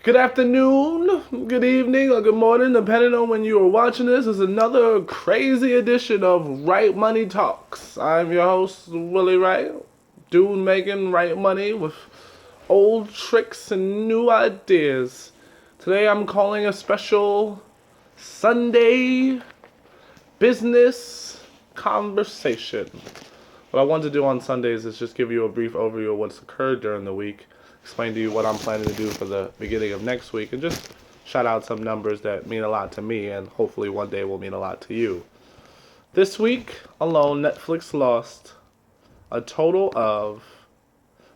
Good afternoon, good evening, or good morning, depending on when you are watching this. Is another crazy edition of Wright Money Talks. I'm your host, Willie Wright, dude making right money with old tricks and new ideas. Today I'm calling a special Sunday business conversation. What I want to do on Sundays is just give you a brief overview of what's occurred during the week, explain to you what I'm planning to do for the beginning of next week, and just shout out some numbers that mean a lot to me and hopefully one day will mean a lot to you. This week alone, Netflix lost a total of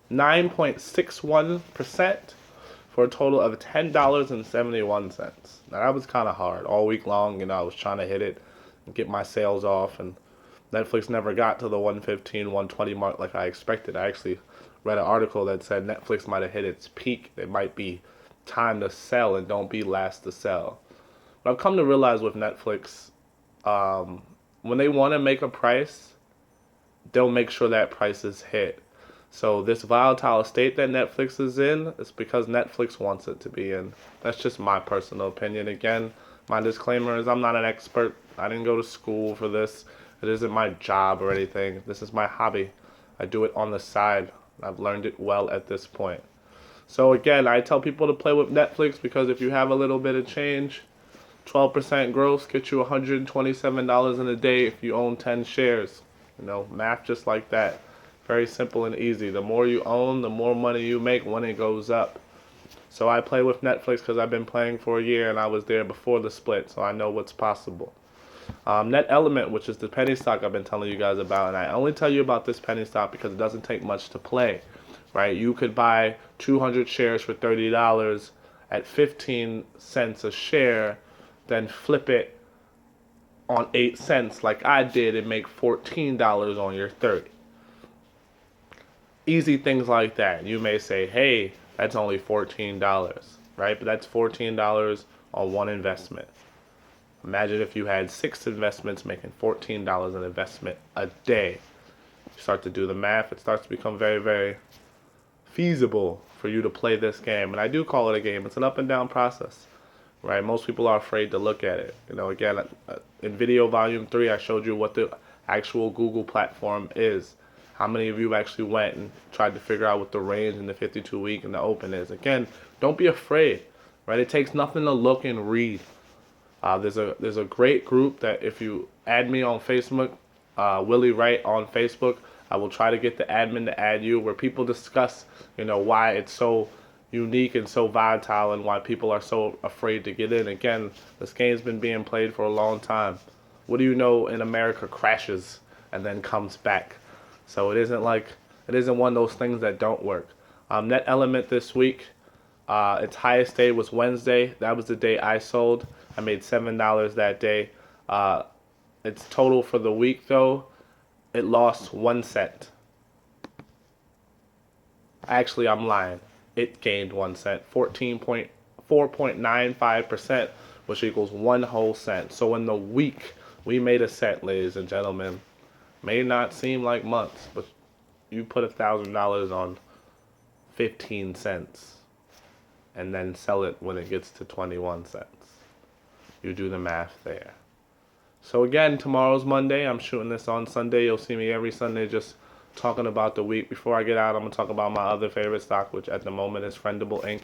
9.61% for a total of $10.71. Now that was kind of hard. All week long, I was trying to hit it and get my sales off, and Netflix never got to the 115, 120 mark like I expected. I actually read an article that said Netflix might have hit its peak. It might be time to sell and don't be last to sell. But I've come to realize with Netflix, when they want to make a price, they'll make sure that price is hit. So this volatile state that Netflix is in is because Netflix wants it to be in. That's just my personal opinion. Again, my disclaimer is I'm not an expert. I didn't go to school for this. It isn't my job or anything. This is my hobby. I do it on the side. I've learned it well at this point. So again, I tell people to play with Netflix because if you have a little bit of change, 12% gross gets you $127 in a day if you own 10 shares. Math just like that. Very simple and easy. The more you own, the more money you make when it goes up. So I play with Netflix because I've been playing for a year and I was there before the split, so I know what's possible. Net Element, which is the penny stock I've been telling you guys about, and I only tell you about this penny stock because it doesn't take much to play, right? You could buy 200 shares for $30 at 15 cents a share, then flip it on 8 cents like I did and make $14 on your 30. Easy things like that. You may say, hey, that's only $14, right? But that's $14 on one investment. Imagine if you had 6 investments making $14 an investment a day. You start to do the math, it starts to become very, very feasible for you to play this game. And I do call it a game. It's an up and down process, right? Most people are afraid to look at it. Again, in video volume 3, I showed you what the actual Google platform is. How many of you actually went and tried to figure out what the range in the 52-week and the open is? Again, don't be afraid, right? It takes nothing to look and read. There's a great group that if you add me on Facebook, Willie Wright on Facebook, I will try to get the admin to add you, where people discuss, why it's so unique and so volatile and why people are so afraid to get in. Again, this game's been being played for a long time. What do you know in America crashes and then comes back? So it isn't one of those things that don't work. Net Element this week, its highest day was Wednesday. That was the day I sold. I made $7 that day. Its total for the week, though, it lost 1 cent. Actually, I'm lying. It gained 1 cent. 4.95%, which equals 1 whole cent. So in the week, we made a cent, ladies and gentlemen. May not seem like months, but you put $1,000 on 15 cents and then sell it when it gets to 21 cents. You do the math there. So again, tomorrow's Monday. I'm shooting this on Sunday. You'll see me every Sunday just talking about the week. Before I get out, I'm going to talk about my other favorite stock, which at the moment is Friendable Inc.,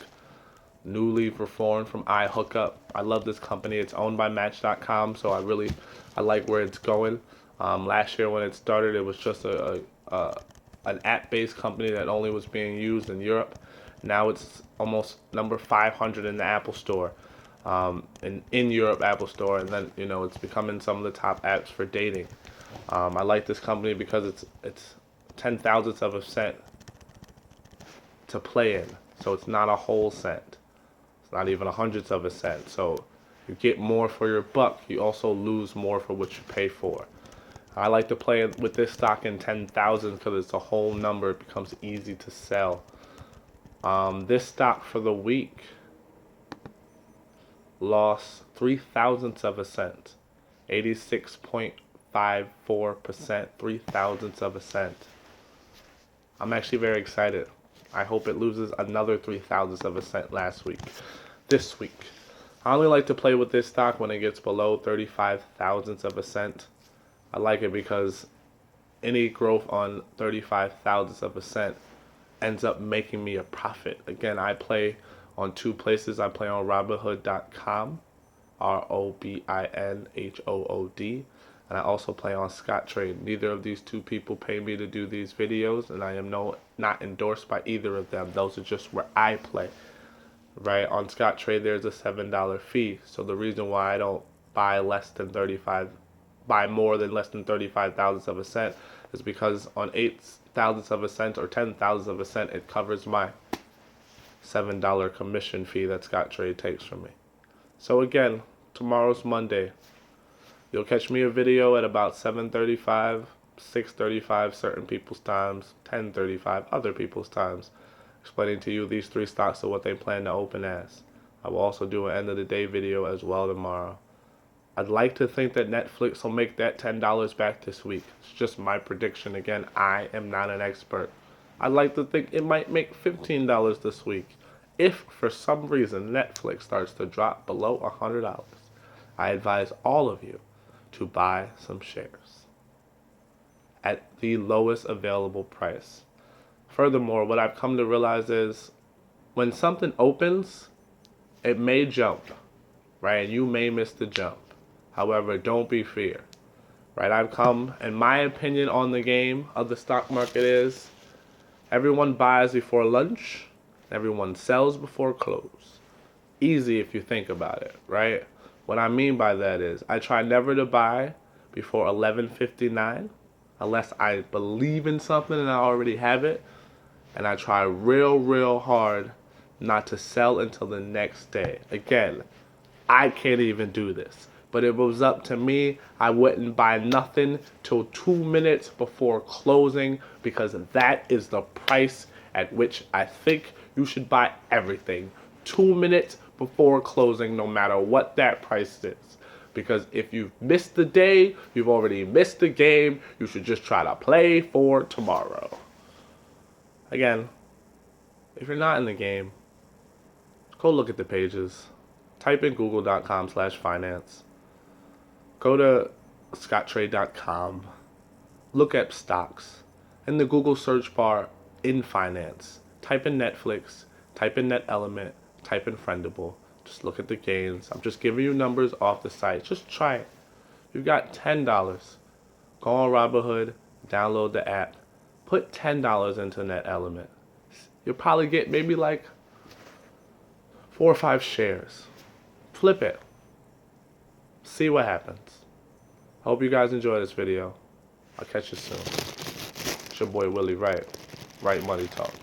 newly reformed from iHookup. I love this company. It's owned by Match.com, so I like where it's going. Last year when it started, it was just an app-based company that only was being used in Europe. Now it's almost number 500 in the Apple Store. In Europe Apple Store, and then it's becoming some of the top apps for dating. I like this company because it's 10,000ths of a cent to play in, so it's not a whole cent. It's not even 100ths of a cent. So you get more for your buck. You also lose more for what you pay for. I like to play with this stock in 10,000 because it's a whole number. It becomes easy to sell. This stock for the week lost 0.03 of a cent, 86.54%, 0.03 of a cent. I'm actually very excited. I hope it loses another 0.03 of a cent this week. I only like to play with this stock when it gets below 35 thousandths of a cent. I like it because any growth on 35 thousandths of a cent ends up making me a profit. Again, I play on two places. I play on Robinhood.com, ROBINHOOD, and I also play on Scottrade. Neither of these two people pay me to do these videos, and I am not endorsed by either of them. Those are just where I play. Right, on Scottrade there's a $7 fee. So the reason why I don't buy more than less than 35 thousandths of a cent is because on 8 thousandths of a cent or 10 thousandths of a cent, it covers my $7 commission fee that Scottrade takes from me. So again, tomorrow's Monday. You'll catch me a video at about 7:35, 6:35 certain people's times, 10:35 other people's times, explaining to you these three stocks and what they plan to open as. I will also do an end of the day video as well tomorrow. I'd like to think that Netflix will make that $10 back this week. It's just my prediction. Again, I am not an expert. I'd like to think it might make $15 this week. If for some reason Netflix starts to drop below $100, I advise all of you to buy some shares at the lowest available price. Furthermore, what I've come to realize is when something opens, it may jump, right? And you may miss the jump. However, don't be feared, right? And my opinion on the game of the stock market is everyone buys before lunch, everyone sells before close. Easy if you think about it, right? What I mean by that is I try never to buy before 11:59 unless I believe in something and I already have it. And I try real hard not to sell until the next day. Again, I can't even do this. But if it was up to me, I wouldn't buy nothing till 2 minutes before closing because that is the price at which I think you should buy everything. 2 minutes before closing, no matter what that price is. Because if you've missed the day, you've already missed the game. You should just try to play for tomorrow. Again, if you're not in the game, go look at the pages. Type in google.com/finance. Go to scottrade.com. Look at stocks. In the Google search bar in finance, type in Netflix, type in Net Element, type in Friendable. Just look at the gains. I'm just giving you numbers off the site. Just try it. You've got $10. Go on Robinhood, download the app. Put $10 into Net Element. You'll probably get maybe like 4 or 5 shares. Flip it. See what happens. I hope you guys enjoy this video. I'll catch you soon. It's your boy Willie Wright. Wright Money Talk.